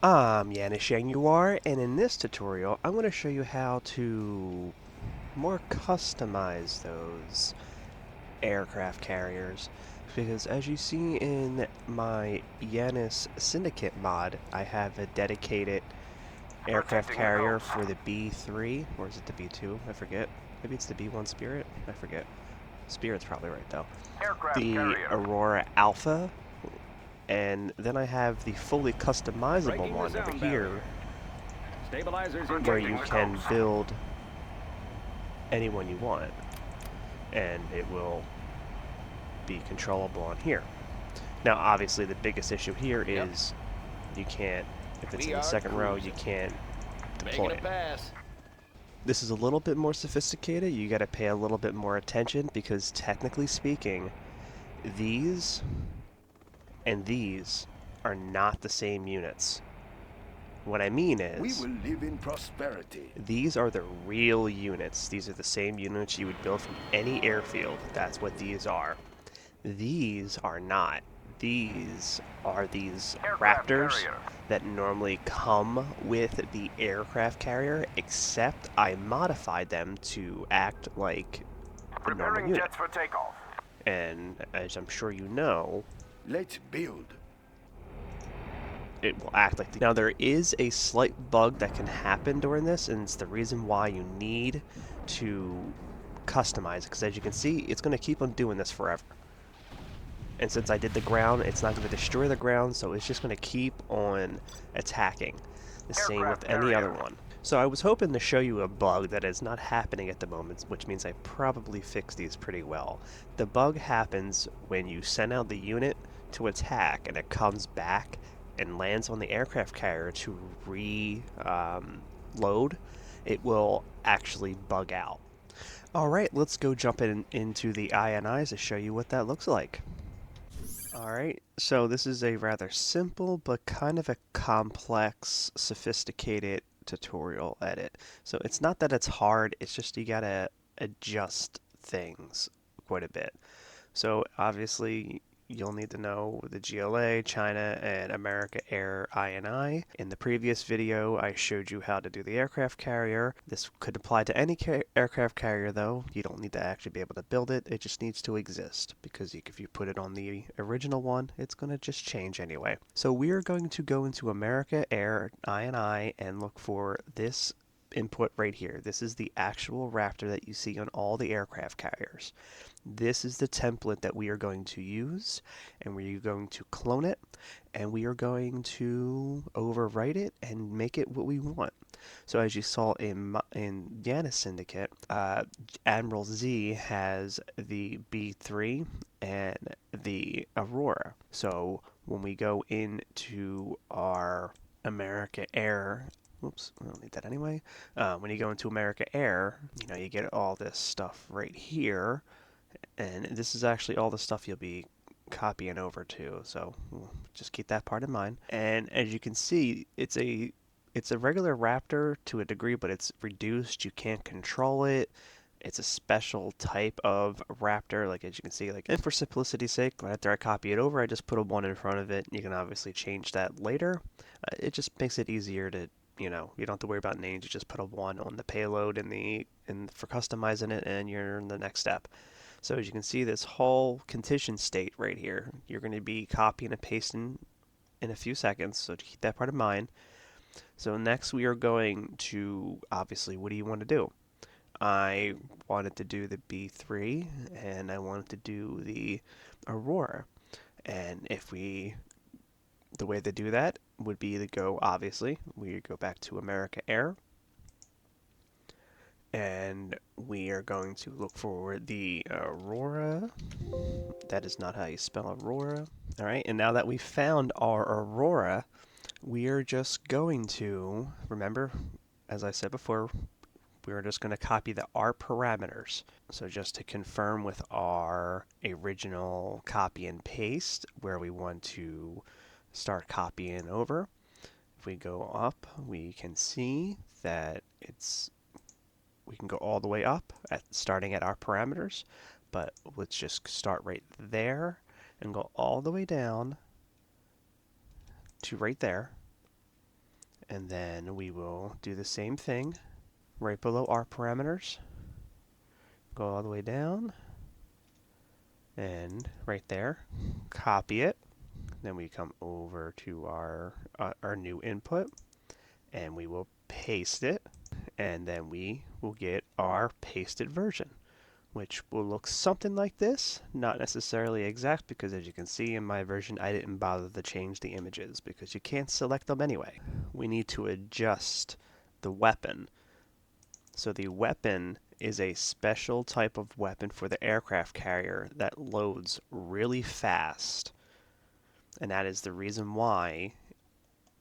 I'm Janus Jaguar, and in this tutorial I'm going to show you how to more customize those aircraft carriers. Because as you see in my Janus Syndicate mod, I have a dedicated aircraft Protecting the carrier coast. for the B3, or is it the B2? I forget. Maybe it's the B1 Spirit? I forget. Spirit's probably right though. Aircraft The carrier. Aurora Alpha, and then I have the fully customizable Breaking the one over sound here barrier. Stabilizers where Protecting you the engaged. can coast. build anyone you want, and it will be controllable on here. Now, obviously, the biggest issue here Yep. is you can't, if it's in We the are second row, you cruising. can't deploy Making a it. pass. This is a little bit more sophisticated. You got to pay a little bit more attention because, technically speaking, these and these are not the same units. What I mean We is, will live in prosperity. these are the real units. These are the same units you would build from any airfield. That's what these are. These are not. These are these Aircraft Raptors carrier. that normally come with the aircraft carrier, except I modified them to act like the normal Preparing unit. jets for takeoff. And as I'm sure you know, Let's build. it will act like now there is a slight bug that can happen during this, and it's the reason why you need to customize it, because as you can see, it's going to keep on doing this forever. And since I did the ground, it's not going to destroy the ground, so it's just going to keep on attacking. The same with Aircraft any other carrier. one. So I was hoping to show you a bug that is not happening at the moment, which means I probably fixed these pretty well. The bug happens when you send out the unit to attack, and it comes back and lands on the aircraft carrier to reload. It will actually bug out. Alright, let's go jump into the INIs to show you what that looks like. Alright, so this is a rather simple but kind of a complex, sophisticated tutorial edit. So it's not that it's hard, it's just you gotta adjust things quite a bit. So obviously you'll need to know the GLA, China, and America Air INI. In the previous video, I showed you how to do the aircraft carrier. This could apply to any aircraft carrier, though. You don't need to actually be able to build it. It just needs to exist, because if you put it on the original one, it's going to just change anyway. So we are going to go into America Air INI and look for this input right here. This is the actual Raptor that you see on all the aircraft carriers. This is the template that we are going to use, and we're going to clone it, and we are going to overwrite it and make it what we want. So as you saw in Janus Syndicate, Admiral Z has the B3 and the Aurora. So when we go into our America Air, whoops, I don't need that anyway. When you go into America Air, you get all this stuff right here. And this is actually all the stuff you'll be copying over to, so just keep that part in mind. And as you can see, it's a regular Raptor to a degree, but it's reduced. You can't control it. It's a special type of Raptor, like as you can see. And for simplicity's sake, after I copy it over, I just put a 1 in front of it. You can obviously change that later. It just makes it easier to, you don't have to worry about names. You just put a 1 on the payload for customizing it, and you're in the next step. So as you can see, this whole condition state right here, you're going to be copying and pasting in a few seconds, so keep that part in mind. So next we are going to, obviously, what do you want to do? I wanted to do the B3, and I wanted to do the Aurora. And the way to do that would be to go, obviously, we go back to America Air, and we are going to look for the Aurora. That is not how you spell Aurora. All right, and now that we've found our Aurora, we are just going to, remember, as I said before, we're just going to copy the R parameters. So just to confirm with our original copy and paste where we want to start copying over, if we go up, we can see that we can go all the way up starting at our parameters, but let's just start right there and go all the way down to right there. And then we will do the same thing right below our parameters. Go all the way down. And right there, copy it. Then we come over to our new input, and we will paste it. And then we will get our pasted version, which will look something like this. Not necessarily exact, because as you can see in my version, I didn't bother to change the images because you can't select them anyway. We need to adjust the weapon. So the weapon is a special type of weapon for the aircraft carrier that loads really fast. And that is the reason why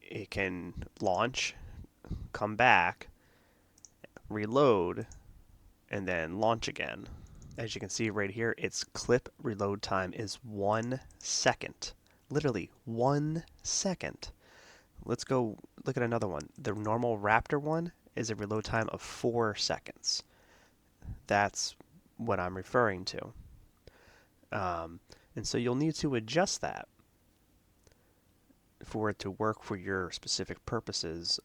it can launch, come back, reload, and then launch again. As you can see right here, its clip reload time is 1 second. Literally 1 second. Let's go look at another one. The normal Raptor one is a reload time of 4 seconds. That's what I'm referring to. And so you'll need to adjust that for it to work for your specific purposes,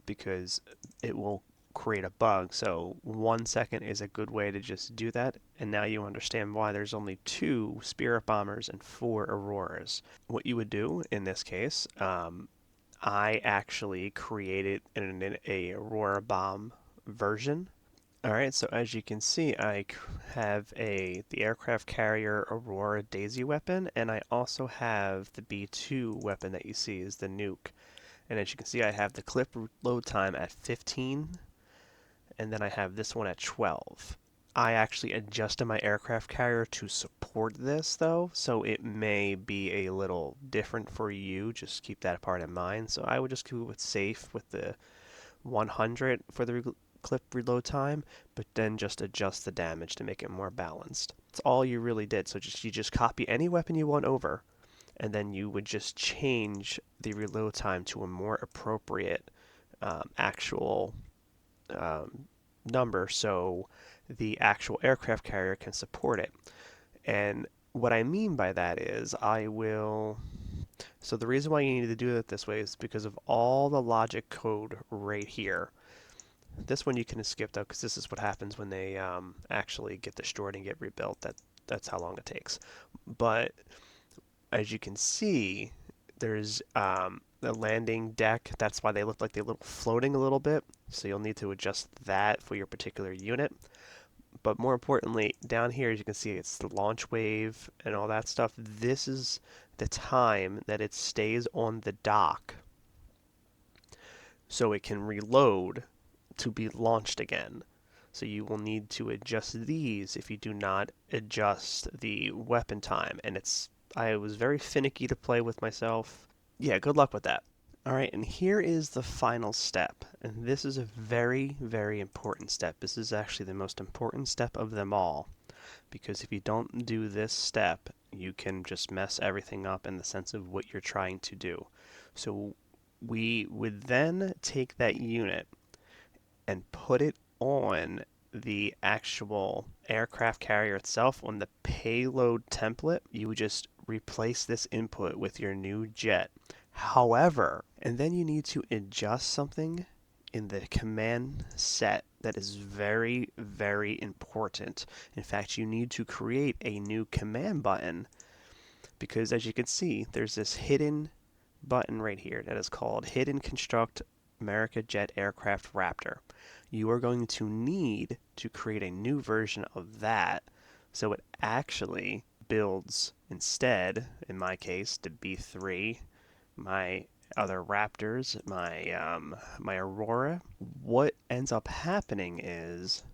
because it will create a bug. So 1 second is a good way to just do that. And now you understand why there's only 2 Spirit Bombers and 4 Auroras. What you would do in this case, I actually created a Aurora Bomb version. Alright, so as you can see, I have the aircraft carrier Aurora Daisy weapon, and I also have the B2 weapon that you see is the nuke. And as you can see, I have the clip load time at 15, and then I have this one at 12. I actually adjusted my aircraft carrier to support this, though, so it may be a little different for you. Just keep that part in mind. So I would just go with safe with the 100 for the clip reload time, but then just adjust the damage to make it more balanced. That's all you really did. So you just copy any weapon you want over, and then you would just change the reload time to a more appropriate actual number, so the actual aircraft carrier can support it. And what I mean by that is so the reason why you need to do it this way is because of all the logic code right here. This one you can skip though, because this is what happens when they actually get destroyed and get rebuilt. That's how long it takes. But as you can see, there's the landing deck. That's why they look like they're floating a little bit. So you'll need to adjust that for your particular unit. But more importantly, down here, as you can see, it's the launch wave and all that stuff. This is the time that it stays on the dock, so it can reload to be launched again. So you will need to adjust these if you do not adjust the weapon time. And I was very finicky to play with myself. Yeah, good luck with that. Alright, and here is the final step. And this is a very, very important step. This is actually the most important step of them all. Because if you don't do this step, you can just mess everything up in the sense of what you're trying to do. So we would then take that unit and put it on the actual aircraft carrier itself. On the payload template, you would just replace this input with your new jet. However, and then you need to adjust something in the command set that is very, very important. In fact, you need to create a new command button, because as you can see, there's this hidden button right here that is called Hidden Construct America Jet Aircraft Raptor. You are going to need to create a new version of that, so it actually builds instead, in my case, the B3, my other Raptors, my Aurora. What ends up happening is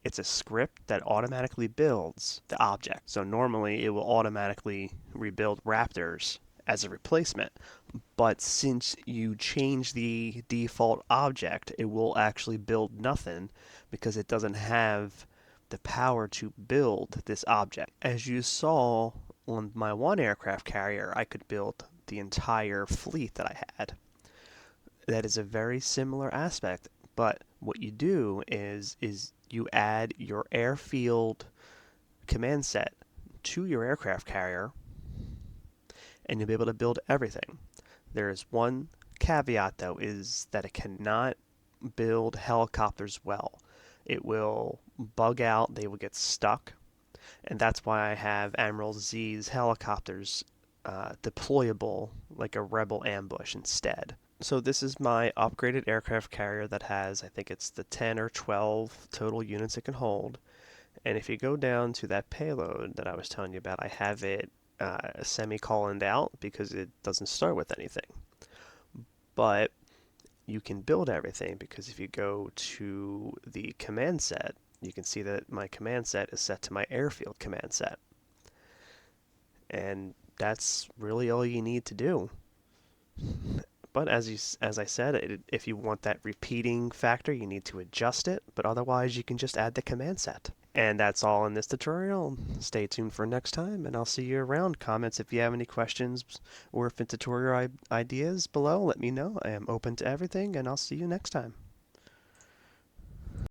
it's a script that automatically builds the object. So normally it will automatically rebuild Raptors as a replacement. But since you change the default object, it will actually build nothing because it doesn't have the power to build this object. As you saw on my one aircraft carrier, I could build the entire fleet that I had. That is a very similar aspect, but what you do is you add your Airfield Commandset to your aircraft carrier, and you'll be able to build everything. There is one caveat, though, is that it cannot build helicopters well. It will bug out, they will get stuck, and that's why I have Admiral Z's helicopters deployable like a Rebel ambush instead. So this is my upgraded aircraft carrier that has, I think it's the 10 or 12 total units it can hold. And if you go down to that payload that I was telling you about, I have it semicoloned out because it doesn't start with anything. But you can build everything because if you go to the command set, you can see that my command set is set to my Airfield Commandset. And that's really all you need to do. But as I said, if you want that repeating factor, you need to adjust it, but otherwise you can just add the command set. And that's all in this tutorial. Stay tuned for next time, and I'll see you around. Comments if you have any questions or if tutorial ideas below, let me know. I am open to everything, and I'll see you next time.